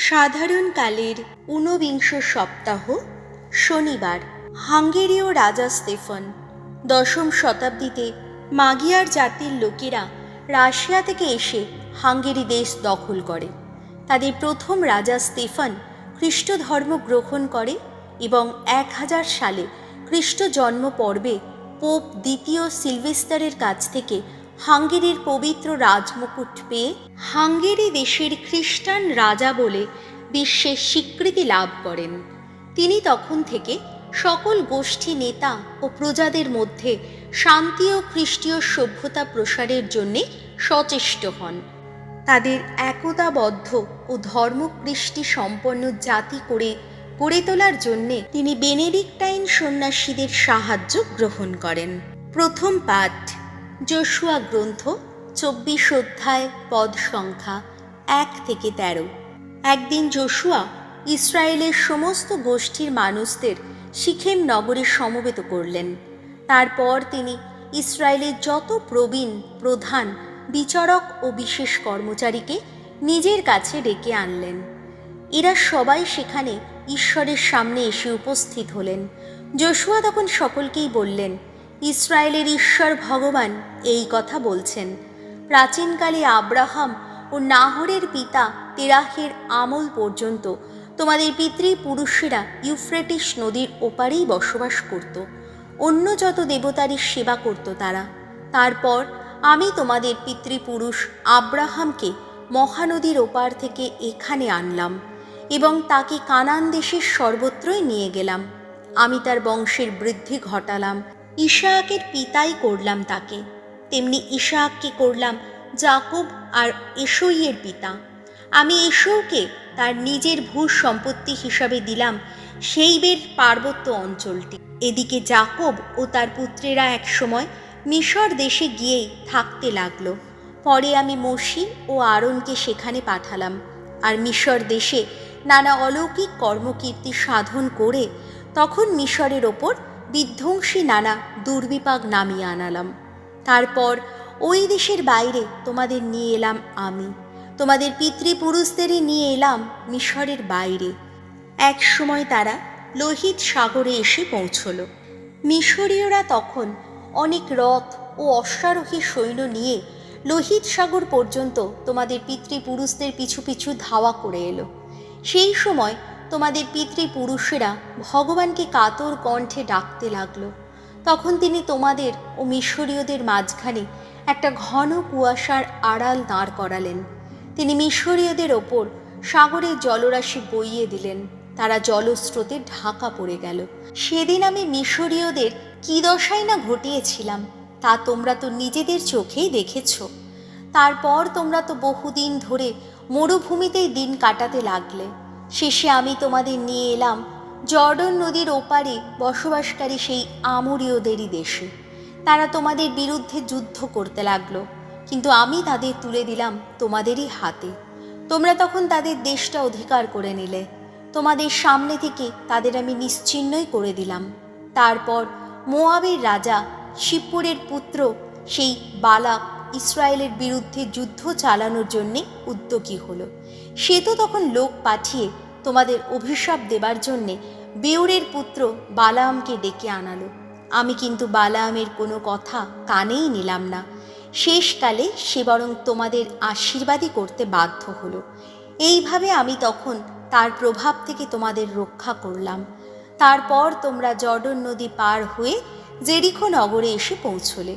সাধারণকালের ঊনবিংশ সপ্তাহ শনিবার। হাঙ্গেরীয় রাজা স্তেফান। দশম শতাব্দীতে মাগিয়ার জাতির লোকেরা রাশিয়া থেকে এসে হাঙ্গেরি দেশ দখল করে। তাদের প্রথম রাজা স্তেফান খ্রিস্ট ধর্ম গ্রহণ করে এবং 1000 সালে খ্রিস্ট জন্ম পর্বে পোপ দ্বিতীয় সিলভেস্টারের কাছ থেকে হাঙ্গেরির পবিত্র রাজমুকুট পেয়ে হাঙ্গেরি দেশের খ্রিস্টান রাজা বলে বিশ্বের স্বীকৃতি লাভ করেন। তিনি তখন থেকে সকল গোষ্ঠী নেতা ও প্রজাদের মধ্যে শান্তি ও খ্রিস্টীয় সভ্যতা প্রসারের জন্যে সচেষ্ট হন। তাদের একতাবদ্ধ ও ধর্মকৃষ্টি সম্পন্ন জাতি করে গড়ে তোলার জন্যে তিনি বেনেডিক্টাইন সন্ন্যাসীদের সাহায্য গ্রহণ করেন। প্রথম পাঠ যোশুয়া গ্রন্থ 24 অধ্যায়, পদ সংখ্যা 1 থেকে 13। একদিন যোশুয়া ইসরায়েলের সমস্ত গোষ্ঠীর মানুষদের সিখেম নগরে সমবেত করলেন। তারপর তিনি ইসরায়েলের যত প্রবীণ, প্রধান, বিচারক ও বিশেষ কর্মচারীকে নিজের কাছে ডেকে আনলেন। এরা সবাই সেখানে ঈশ্বরের সামনে এসে উপস্থিত হলেন। যোশুয়া তখন সকলকেই বললেন, ইসরায়েলের ঈশ্বর ভগবান এই কথা বলছেন, প্রাচীনকালে আব্রাহাম ও নাহরের পিতা তেরাহের আমল পর্যন্ত তোমাদের পিতৃপুরুষেরা ইউফ্রেটিস নদীর ওপারেই বসবাস করত। অন্য যত দেবতারই সেবা করত তারা। তারপর আমি তোমাদের পিতৃপুরুষ আব্রাহামকে মহানদীর ওপার থেকে এখানে আনলাম এবং তাকে কানান দেশের সর্বত্রই নিয়ে গেলাম। আমি তার বংশের বৃদ্ধি ঘটালাম। ইসাহাকের পিতাই করলাম তাকে, তেমনি ইসাহাককে করলাম যাকব আর এসৌয়ের পিতা। আমি এসৌকে তার নিজের ভূ সম্পত্তি হিসাবে দিলাম সেইবের পার্বত্য অঞ্চলটি। এদিকে যাকব ও তার পুত্রেরা একসময় মিশর দেশে গিয়েই থাকতে লাগলো। পরে আমি মোশি ও আরনকে সেখানে পাঠালাম, আর মিশর দেশে নানা অলৌকিক কর্মকীর্তি সাধন করে তখন মিশরের ওপর বিধ্বংসী নানা দুর্বিপাক নামিয়ে আনালাম। তারপর ওই দেশের বাইরে তোমাদের নিয়ে এলাম আমি, তোমাদের পিতৃপুরুষদেরই নিয়ে এলাম মিশরের বাইরে। এক সময় তারা লোহিত সাগরে এসে পৌঁছল। মিশরীয়রা তখন অনেক রথ ও অশ্বারোহী সৈন্য নিয়ে লোহিত সাগর পর্যন্ত তোমাদের পিতৃপুরুষদের পিছু পিছু ধাওয়া করে এলো। সেই সময় তোমাদের পিতৃপুরুষেরা ভগবানকে কাতর কণ্ঠে ডাকতে লাগলো। তখন তিনি তোমাদের ও মিশরীয়দের মাঝখানে একটা ঘন কুয়াশার আড়াল দাঁড় করালেন। তিনি মিশরীয়দের ওপর সাগরের জলরাশি বইয়ে দিলেন। তারা জলস্রোতে ঢাকা পড়ে গেল। সেদিন আমি মিশরীয়দের কী দশাই না ঘটিয়েছিলাম তা তোমরা তো নিজেদের চোখেই দেখেছ। তারপর তোমরা তো বহুদিন ধরে মরুভূমিতেই দিন কাটাতে লাগলে। শেষে আমি তোমাদের নিয়ে এলাম জর্ডন নদীর ওপারে বসবাসকারী সেই আমোরীয়দেরই দেশে। তারা তোমাদের বিরুদ্ধে যুদ্ধ করতে লাগলো, কিন্তু আমি তাদের তুলে দিলাম তোমাদেরই হাতে। তোমরা তখন তাদের দেশটা অধিকার করে নিলে। তোমাদের সামনে থেকে তাদের আমি নিশ্চিহ্নই করে দিলাম। তারপর মোয়াবের রাজা শিপ্পোরের পুত্র সেই বালাক ইসরায়েলের বিরুদ্ধে যুদ্ধ চালানোর জন্যে উদ্যোগী হলো। সে তো তখন লোক পাঠিয়ে তোমাদের অভিশাপ দেবার জন্যে বেউরের পুত্র বালামকে ডেকে আনালো। আমি কিন্তু বালামের কোনো কথা কানেই নিলাম না। শেষকালে সে বরং তোমাদের আশীর্বাদই করতে বাধ্য হলো। এইভাবে আমি তখন তার প্রভাব থেকে তোমাদের রক্ষা করলাম। তারপর তোমরা জর্ডন নদী পার হয়ে জেরিকো নগরে এসে পৌঁছলে।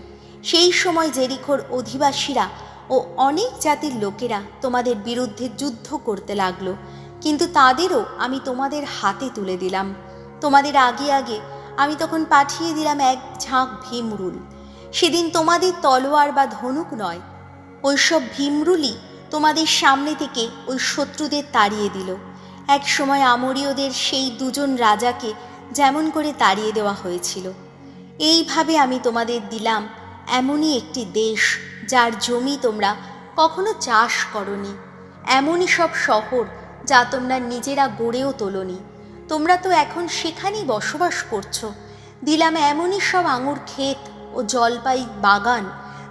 সেই সময় জেরিকোর অধিবাসীরা ও অনেক জাতির লোকেরা তোমাদের বিরুদ্ধে যুদ্ধ করতে লাগলো, কিন্তু তাদেরও আমি তোমাদের হাতে তুলে দিলাম। তোমাদের আগে আগে আমি তখন পাঠিয়ে দিলাম এক ঝাঁক ভীমরুল। সেদিন তোমাদের তলোয়ার বা ধনুক নয়, ওইসব ভীমরুলই তোমাদের সামনে থেকে ওই শত্রুদের তাড়িয়ে দিল। এক সময় আমোরীয়দের সেই দুজন রাজাকে যেমন করে তাড়িয়ে দেওয়া হয়েছিল। এইভাবে আমি তোমাদের দিলাম এমনই একটি দেশ যার জমি তোমরা কখনো চাষ করনি, এমনই সব শহর যা তোমরা নিজেরা গড়েও তোলনি। তোমরা তো এখন সেখানেই বসবাস করছো। দিলাম এমনই সব আঙুর ক্ষেত ও জলপাই বাগান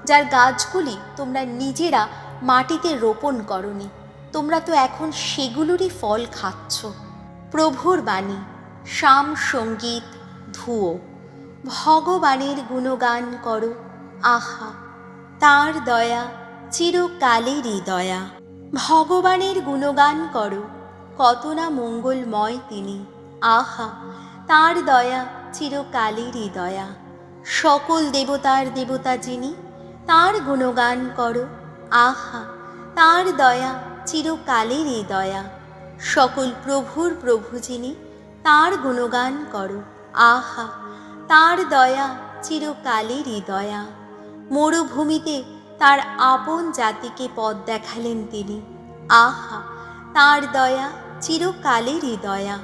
যার গাছগুলি তোমরা নিজেরা মাটিতে রোপণ করনি। তোমরা তো এখন সেগুলোরই ফল খাচ্ছ। প্রভুর বাণী, শাম সঙ্গীত ধুয়ো। ভগবানের গুণগান করো, আহা তাঁর দয়া চিরকালেরই দয়া। ভগবানের গুণগান করো, কত না মঙ্গলময় তিনি, আহা তাঁর দয়া চিরকালেরই দয়া। সকল দেবতার দেবতা যিনি, তাঁর গুণগান করো, আহা তাঁর দয়া চিরকালেরই দয়া। সকল প্রভুর প্রভু যিনি, তাঁর গুণগান করো, আহা তাঁর দয়া চিরকালেরই দয়া। মরুভূমিতে তার আপন জাতিকে পথ দেখালেন তিনি, আহা তাঁর দয়া চিরকালেরই দয়া।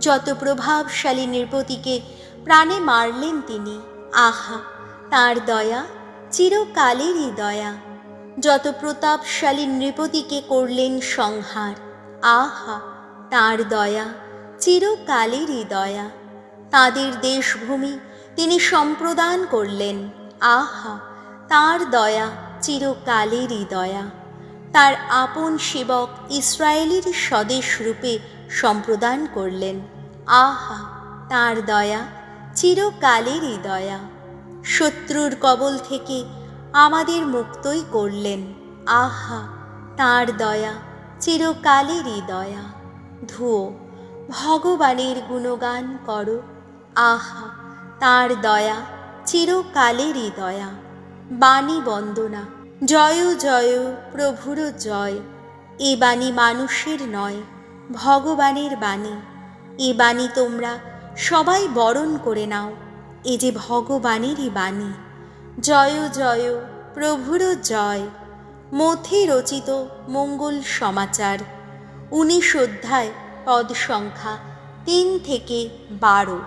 যত প্রভাবশালী নৃপতিকে প্রাণে মারলেন তিনি, আহা তাঁর দয়া চিরকালেরই দয়া। যত প্রতাপশালী নৃপতিকে করলেন সংহার, আহা তাঁর দয়া চিরকালেরই দয়া। তাঁদের দেশভূমি তিনি সম্প্রদান করলেন, আহা তাঁর দয়া চিরকালেরই দয়া। তার আপন সেবক ইসরায়েলের স্বদেশ রূপে সম্প্রদান করলেন, আহা তাঁর দয়া চিরকালেরই দয়া। শত্রুর কবল থেকে আমাদের মুক্তই করলেন, আহা তাঁর দয়া চিরকালেরই দয়া। ধুয়ো। ভগবানের গুণগান করো, আহা তাঁর দয়া চিরকালেরই দয়া। বাণী বন্দনা। জয় জয় প্রভুর জয়। এ বাণী মানুষের নয়, ভগবানের বাণী। এ বাণী তোমরা সবাই বরণ করে নাও, এ যে ভগবানেরই বাণী। জয় জয় প্রভুর জয়। মথি রচিত মঙ্গল সমাচার, 19 অধ্যায়, পদ সংখ্যা 3 থেকে 12।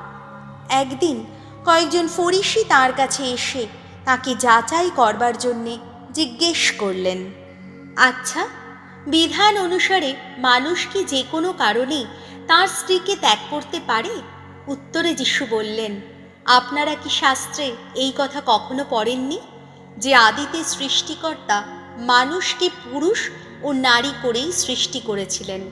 একদিন কয়েকজন ফরিসি তাঁর কাছে এসে তাকে যাচাই করবার জন্যে জিজ্ঞেস করলেন, আচ্ছা, বিধান অনুসারে মানুষ কি যে কোনো কারণে তাঁর স্ত্রীকে ত্যাগ করতে পারে? উত্তরে যিশু বললেন, আপনারা কি শাস্ত্রে এই কথা কখনো পড়েননি যে আদিতে সৃষ্টিকর্তা মানুষকে পুরুষ ও নারী করেই সৃষ্টি করেছিলেন,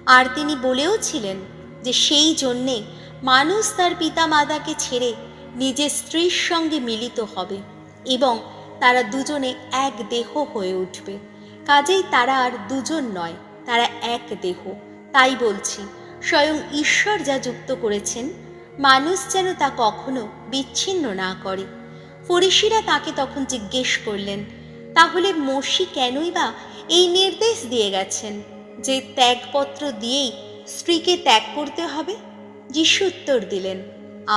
আর তিনি বলেও ছিলেন যে সেই জন্যে মানুষ তার পিতামাতাকে ছেড়ে নিজের স্ত্রীর সঙ্গে মিলিত হবে এবং তারা দুজনে এক দেহ হয়ে উঠবে। কাজেই তারা আর দুজন নয়, তারা এক দেহ। তাই বলছি, স্বয়ং ঈশ্বর যা যুক্ত করেছেন, মানুষ যেন তা কখনো বিচ্ছিন্ন না করে। ফরিসিরা তাকে তখন জিজ্ঞেস করলেন, তাহলে মোশি কেনই বা এই নির্দেশ দিয়ে গেছেন যে ত্যাগপত্র দিয়েই স্ত্রীকে ত্যাগ করতে হবে? যিশু উত্তর দিলেন,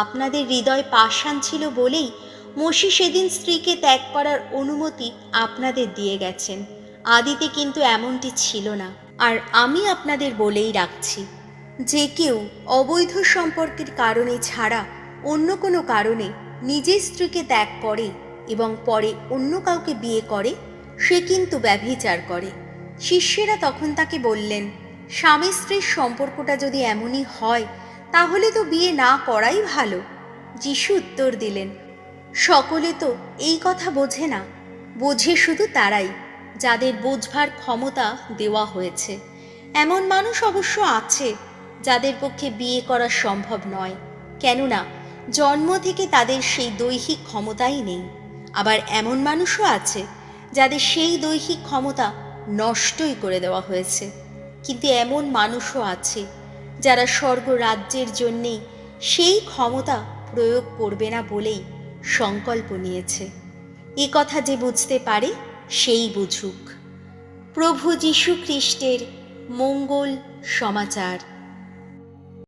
আপনাদের হৃদয় পাষাণ ছিল বলেই মোশি সেদিন স্ত্রীকে ত্যাগ করার অনুমতি আপনাদের দিয়ে গেছেন। আদিতে কিন্তু এমনটি ছিল না। আর আমি আপনাদের বলেই রাখছি, যে কেউ অবৈধ সম্পর্কের কারণে ছাড়া অন্য কোনো কারণে নিজের স্ত্রীকে ত্যাগ করে এবং পরে অন্য কাউকে বিয়ে করে, সে কিন্তু ব্যভিচার করে। শিষ্যেরা তখন তাকে বললেন, স্বামী স্ত্রীর সম্পর্কটা যদি এমনই হয়, তাহলে তো বিয়ে না করাই ভালো। যিশু উত্তর দিলেন, সকলে তো এই কথা বোঝে না, বোঝে শুধু তারাই যাদের বোঝবার ক্ষমতা দেওয়া হয়েছে। এমন মানুষ অবশ্য আছে যাদের পক্ষে বিয়ে করা সম্ভব নয়, কেননা জন্ম থেকে তাদের সেই দৈহিক ক্ষমতাই নেই। আবার এমন মানুষও আছে যাদের সেই দৈহিক ক্ষমতা নষ্টই করে দেওয়া হয়েছে। কিন্তু এমন মানুষও আছে যারা স্বর্গ রাজ্যের জন্যেই সেই ক্ষমতা প্রয়োগ করবে না বলেই সংকল্প নিয়েছে। এ কথা যে বুঝতে পারে সেই বুঝুক। প্রভু যীশু খ্রিস্টের মঙ্গল সমাচার।